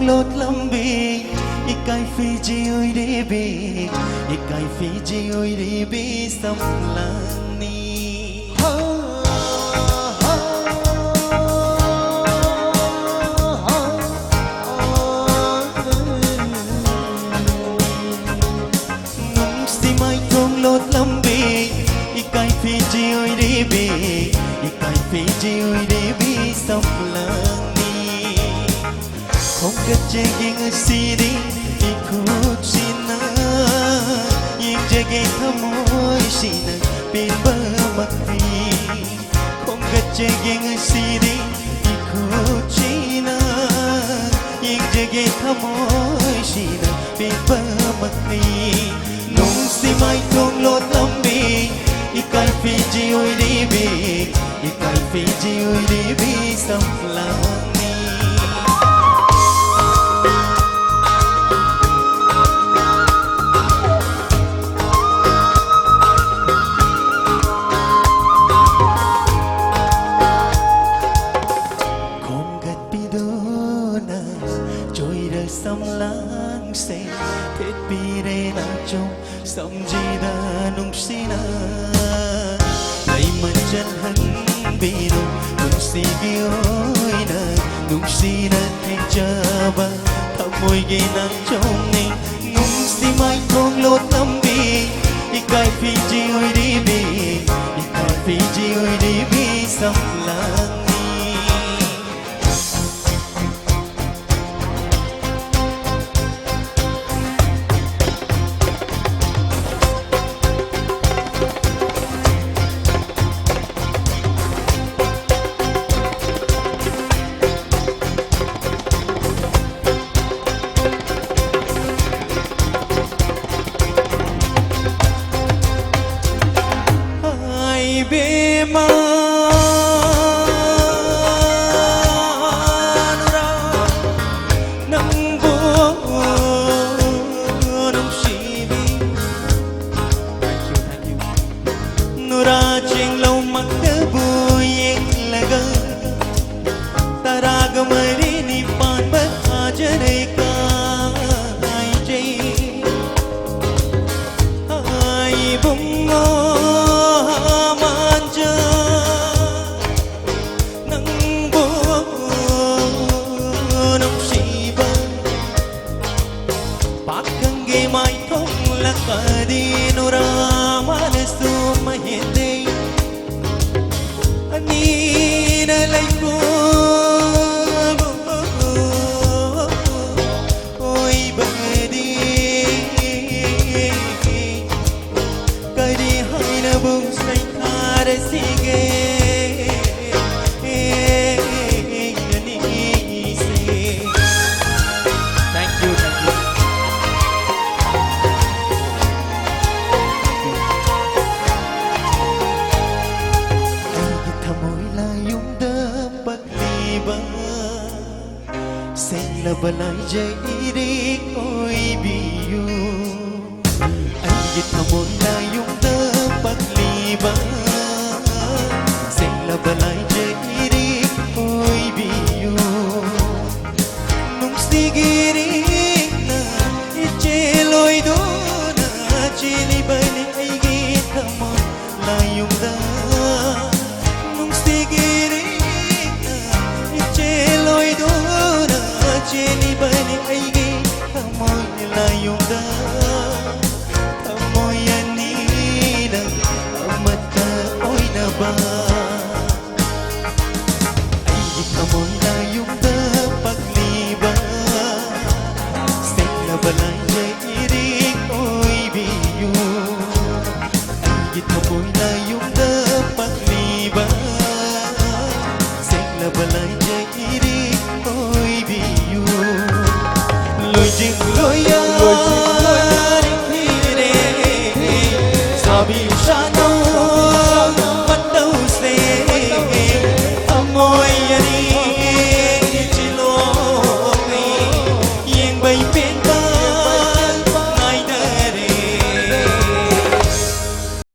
lột lâm bì ikai Fiji ơi đi bì ikai Fiji ơi đi bì sắm lang ni nung si mai thong lột lâm bì ikai Fiji ơi đi bì ikai Fiji ơi đi bì sắm lang ni không kết cheging siri ikut sina yang jaga thamoy sina pin bermakti không kết cheging siri ikut sina yang jaga thamoy sina pin bermakti nung si mai thong lột lâm bì ikai Fiji ơi đi bì ikai Fiji ơi đi bì sắm lang sắm lang xe thiết bị để na trông sắm gì đã nung xí na ngày mình chân hân bị nung xí ôi na nung xí na thành cha ba thầm môi ghi na trong này nung xí mai thong lột lâm bì ikai Fiji ơi đi bì ikai Fiji ơi đi bì sắm lang bema nura nang bo nung shivi thank you nura ching lau mak de bu yek laga tarag mari ni pan ba ajane ka ai jai ai bungo mai thong lakadi nura manasu mahinde ani na laiku oi badi kadi haina bum sai thar sige sen la balai jai ri oi biu anh git thamon la yung ta pakli ba sen la balai jai ri oi biu nung sigiri na icheloi do na chili bani ai git thamon la yung ta nung sigiri na icheloi do cheni bani aigi thamoy la yung da